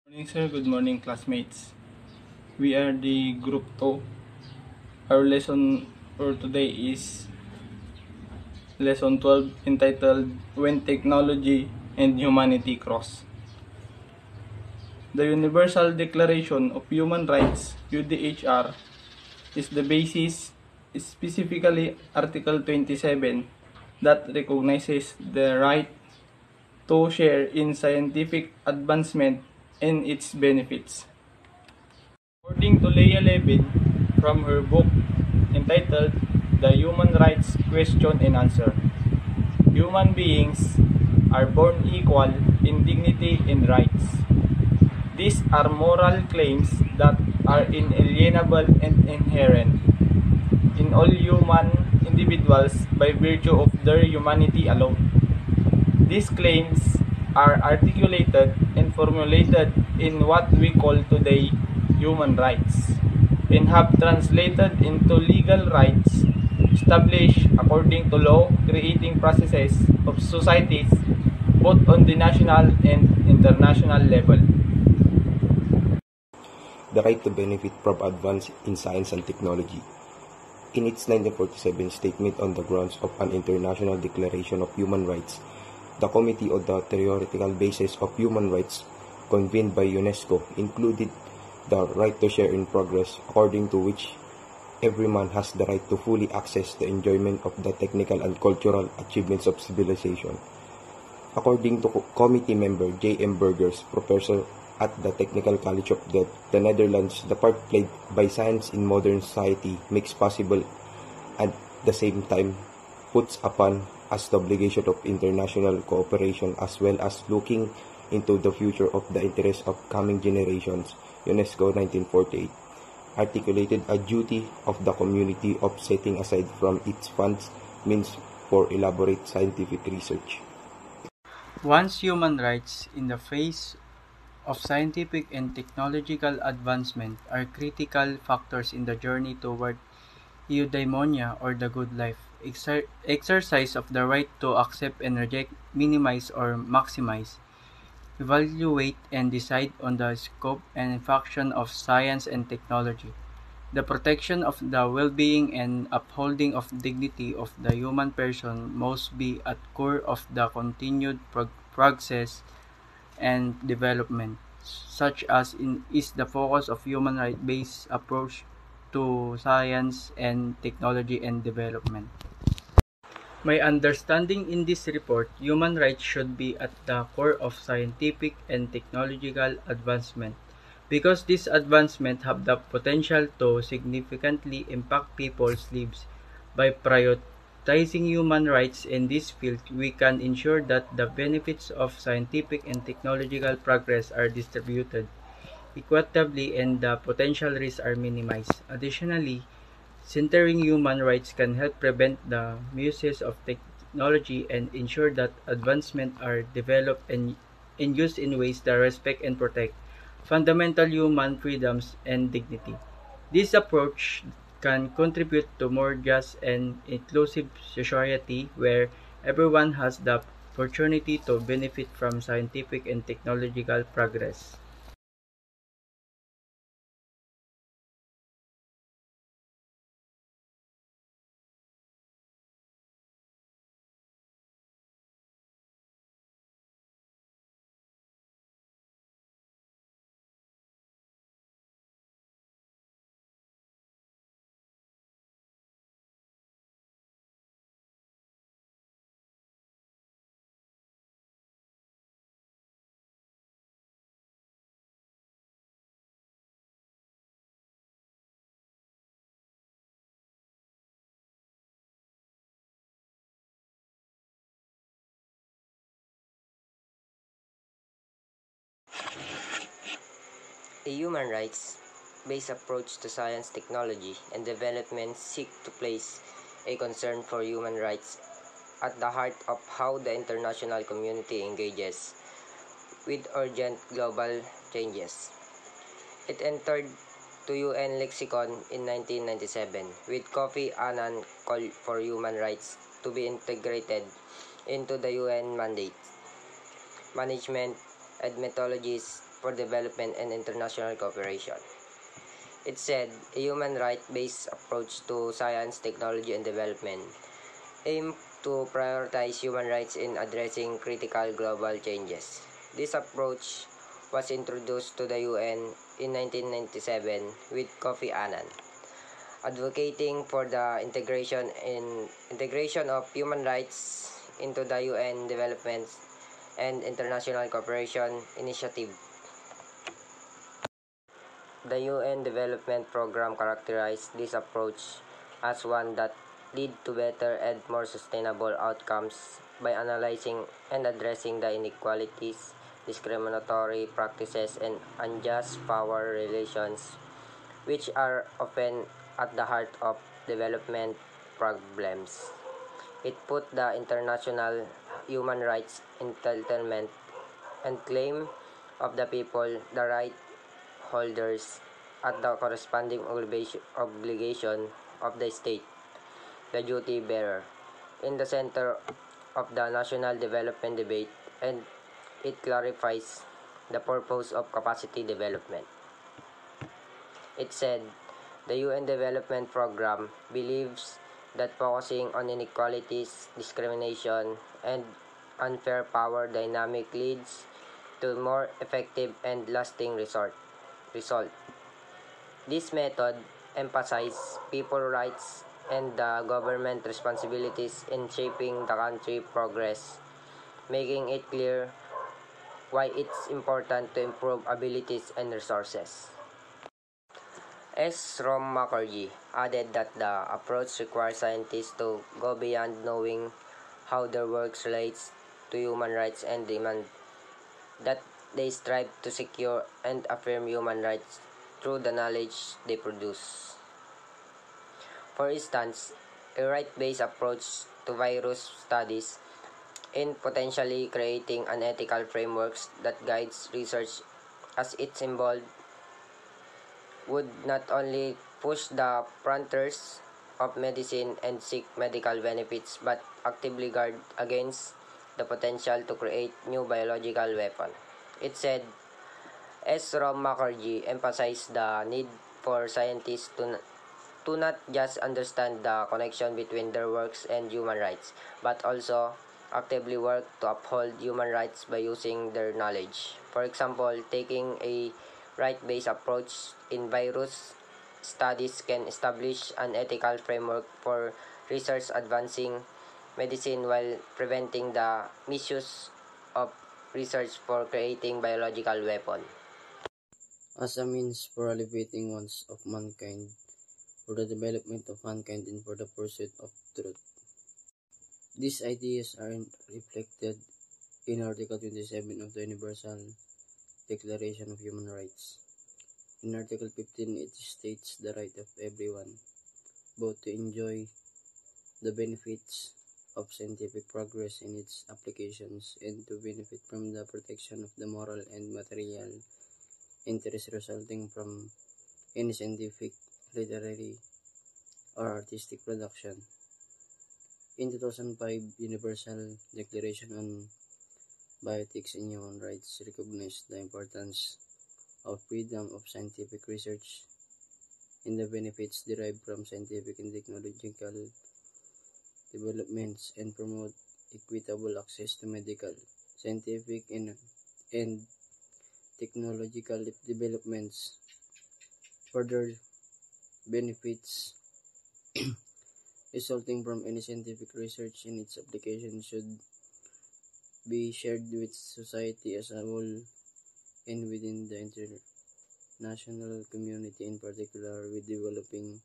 Morning sir, good morning classmates. We are the group 2. Our lesson for today is lesson 12 entitled When Technology and Humanity Cross. The Universal Declaration of Human Rights, UDHR, is the basis, specifically Article 27, that recognizes the right to share in scientific advancement and its benefits. According to Leah Levin, from her book entitled The Human Rights Question and Answer, human beings are born equal in dignity and rights. These are moral claims that are inalienable and inherent in all human individuals by virtue of their humanity alone. These claims are articulated and formulated in what we call today human rights, and have translated into legal rights established according to law, creating processes of societies both on the national and international level. The right to benefit from advance in science and technology. In its 1947 statement on the grounds of an International Declaration of Human Rights, the Committee on the Theoretical Basis of Human Rights, convened by UNESCO, included the right to share in progress, according to which every man has the right to fully access the enjoyment of the technical and cultural achievements of civilization. According to committee member J.M. Burgers, professor at the Technical College of the Netherlands, the part played by science in modern society makes possible and at the same time puts upon us the obligation of international cooperation as well as looking into the future of the interests of coming generations. UNESCO 1948 articulated a duty of the community of setting aside from its funds means for elaborate scientific research. Once human rights in the face of scientific and technological advancement are critical factors in the journey toward eudaimonia or the good life. Exercise of the right to accept and reject, minimize or maximize, evaluate and decide on the scope and function of science and technology. The protection of the well-being and upholding of dignity of the human person must be at core of the continued progress and development, such as is the focus of human rights-based approach to science and technology and development. My understanding in this report, human rights should be at the core of scientific and technological advancement because these advancements have the potential to significantly impact people's lives. By prioritizing human rights in this field, we can ensure that the benefits of scientific and technological progress are distributed equitably and the potential risks are minimized. Additionally, centering human rights can help prevent the misuse of technology and ensure that advancements are developed and used in ways that respect and protect fundamental human freedoms and dignity. This approach can contribute to more just and inclusive society where everyone has the opportunity to benefit from scientific and technological progress. A human rights-based approach to science, technology, and development seek to place a concern for human rights at the heart of how the international community engages with urgent global changes. It entered to UN lexicon in 1997 with Kofi Annan call for human rights to be integrated into the UN mandate, management, and methodologies for Development and International Cooperation. It said, a human right-based approach to science, technology, and development aimed to prioritize human rights in addressing critical global changes. This approach was introduced to the UN in 1997 with Kofi Annan, advocating for the integration of human rights into the UN Development and International Cooperation Initiative. The UN Development Program characterized this approach as one that lead to better and more sustainable outcomes by analyzing and addressing the inequalities, discriminatory practices, and unjust power relations which are often at the heart of development problems. It put the international human rights entitlement and claim of the people, the right holders, at the corresponding obligation of the state, the duty bearer, in the center of the national development debate, and it clarifies the purpose of capacity development. It said, the UN Development Program believes that focusing on inequalities, discrimination, and unfair power dynamic leads to more effective and lasting result. This method emphasizes people's rights and the government responsibilities in shaping the country's progress, making it clear why it's important to improve abilities and resources. S. Rom Mukherjee added that the approach requires scientists to go beyond knowing how their work relates to human rights and demand that they strive to secure and affirm human rights through the knowledge they produce. For instance, a right-based approach to virus studies in potentially creating an ethical framework that guides research as it's involved would not only push the frontiers of medicine and seek medical benefits but actively guard against the potential to create new biological weapon. It said, S. Rom Mukherjee emphasized the need for scientists to not just understand the connection between their works and human rights, but also actively work to uphold human rights by using their knowledge. For example, taking a right-based approach in virus studies can establish an ethical framework for research advancing medicine while preventing the misuse of research for creating biological weapons. As a means for alleviating wants of mankind, for the development of mankind, and for the pursuit of truth. These ideas are reflected in Article 27 of the Universal Declaration of Human Rights. In Article 15, it states the right of everyone, both to enjoy the benefits of scientific progress in its applications and to benefit from the protection of the moral and material interests resulting from any scientific, literary, or artistic production. In 2005, Universal Declaration on Bioethics and Human Rights recognized the importance of freedom of scientific research and the benefits derived from scientific and technological developments and promote equitable access to medical, scientific, and technological developments. Further benefits resulting from any scientific research and its application should be shared with society as a whole and within the international community, in particular with developing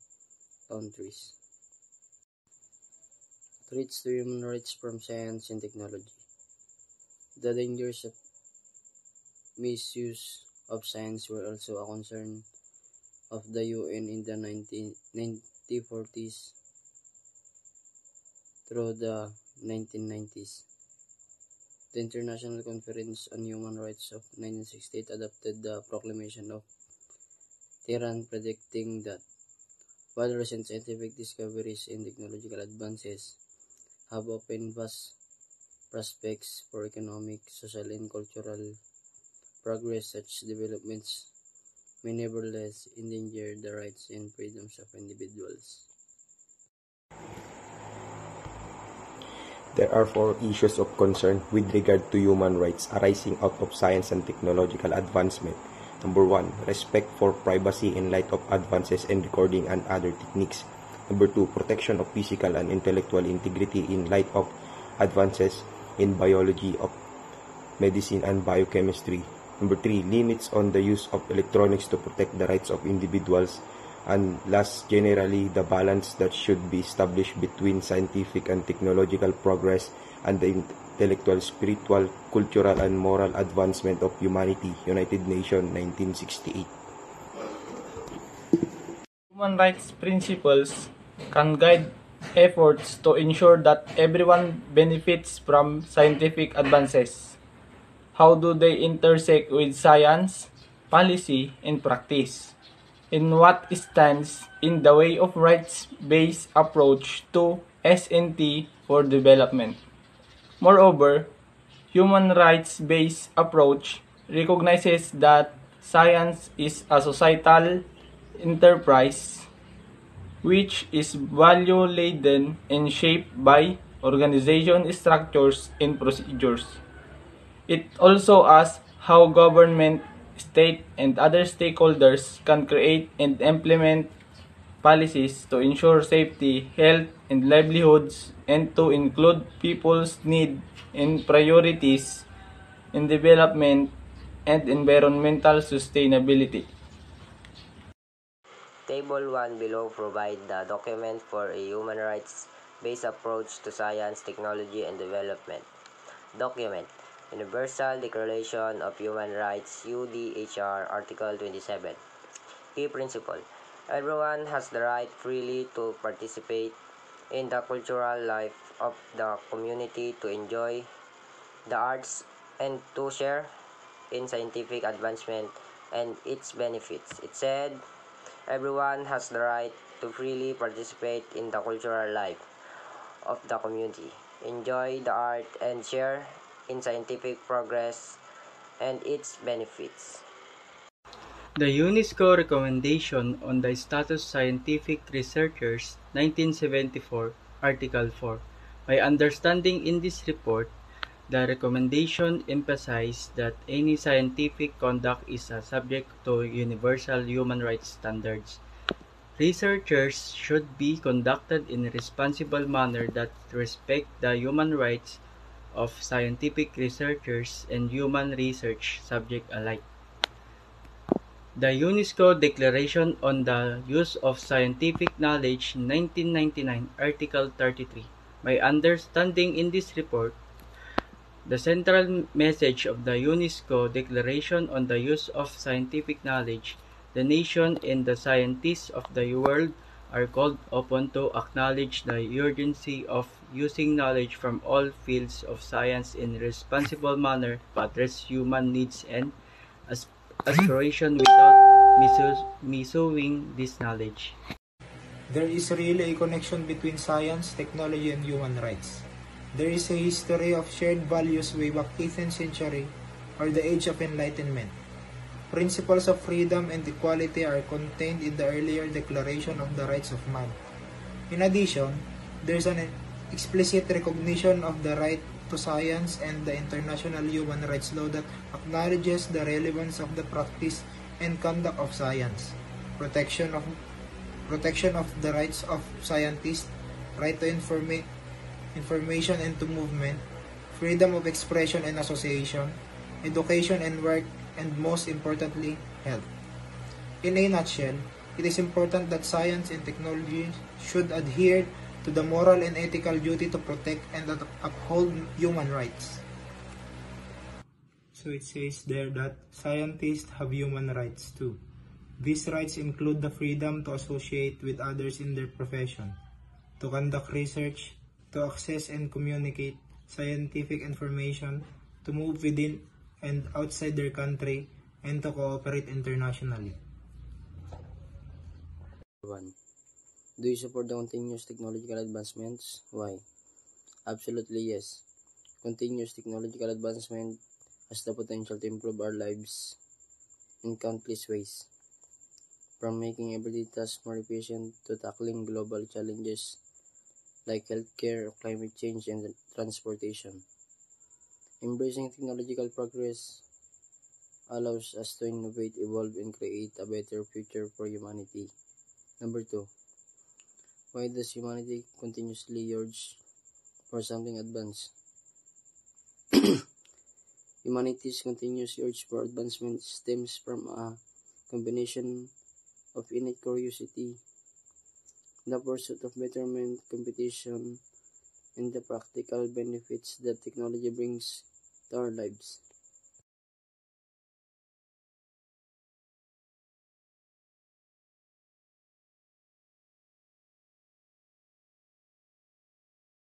countries. Threats to human rights from science and technology. The dangers of misuse of science were also a concern of the UN in the 1940s through the 1990s. The International Conference on Human Rights of 1968 adopted the Proclamation of Tehran, predicting that while recent scientific discoveries and technological advances have opened vast prospects for economic, social, and cultural progress, such developments may nevertheless endanger the rights and freedoms of individuals. There are four issues of concern with regard to human rights arising out of science and technological advancement. Number 1, respect for privacy in light of advances in recording and other techniques. Number 2, protection of physical and intellectual integrity in light of advances in biology, of medicine, and biochemistry. Number 3, limits on the use of electronics to protect the rights of individuals. And last, generally, the balance that should be established between scientific and technological progress and the intellectual, spiritual, cultural, and moral advancement of humanity. United Nations, 1968. Human rights principles can guide efforts to ensure that everyone benefits from scientific advances. How do they intersect with science, policy, and practice? In what stands in the way of rights-based approach to S&T for development? Moreover, human rights-based approach recognizes that science is a societal enterprise which is value-laden and shaped by organization structures and procedures. It also asks how government, state, and other stakeholders can create and implement policies to ensure safety, health, and livelihoods, and to include people's needs and priorities in development and environmental sustainability. Table 1 below provide the document for a human rights-based approach to science, technology, and development. Document: Universal Declaration of Human Rights, UDHR, Article 27. Key principle: everyone has the right freely to participate in the cultural life of the community, to enjoy the arts, and to share in scientific advancement and its benefits. It said, everyone has the right to freely participate in the cultural life of the community, enjoy the art, and share in scientific progress and its benefits. The UNESCO Recommendation on the Status of Scientific Researchers, 1974, Article 4. By understanding in this report, the recommendation emphasized that any scientific conduct is subject to universal human rights standards. Researchers should be conducted in a responsible manner that respect the human rights of scientific researchers and human research subjects alike. The UNESCO Declaration on the Use of Scientific Knowledge, 1999, Article 33. By understanding in this report, the central message of the UNESCO Declaration on the Use of Scientific Knowledge, the nation and the scientists of the world are called upon to acknowledge the urgency of using knowledge from all fields of science in a responsible manner to address human needs and aspiration without misusing this knowledge. There is really a connection between science, technology, and human rights. There is a history of shared values way back 18th century or the Age of Enlightenment. Principles of freedom and equality are contained in the earlier Declaration of the Rights of Man. In addition, there is an explicit recognition of the right to science and the international human rights law that acknowledges the relevance of the practice and conduct of science, protection of the rights of scientists, right to information and to movement, freedom of expression and association, education and work, and most importantly, health. In a nutshell, it is important that science and technology should adhere to the moral and ethical duty to protect and uphold human rights. So it says there that scientists have human rights too. These rights include the freedom to associate with others in their profession, to conduct research, to access and communicate scientific information, to move within and outside their country, and to cooperate internationally. 1. Do you support the continuous technological advancements? Why? Absolutely yes. Continuous technological advancement has the potential to improve our lives in countless ways, from making everyday tasks more efficient to tackling global challenges like healthcare, climate change, and transportation. Embracing technological progress allows us to innovate, evolve, and create a better future for humanity. Number 2. Why does humanity continuously urge for something advanced? Humanity's continuous urge for advancement stems from a combination of innate curiosity, the pursuit of betterment, competition, and the practical benefits that technology brings to our lives.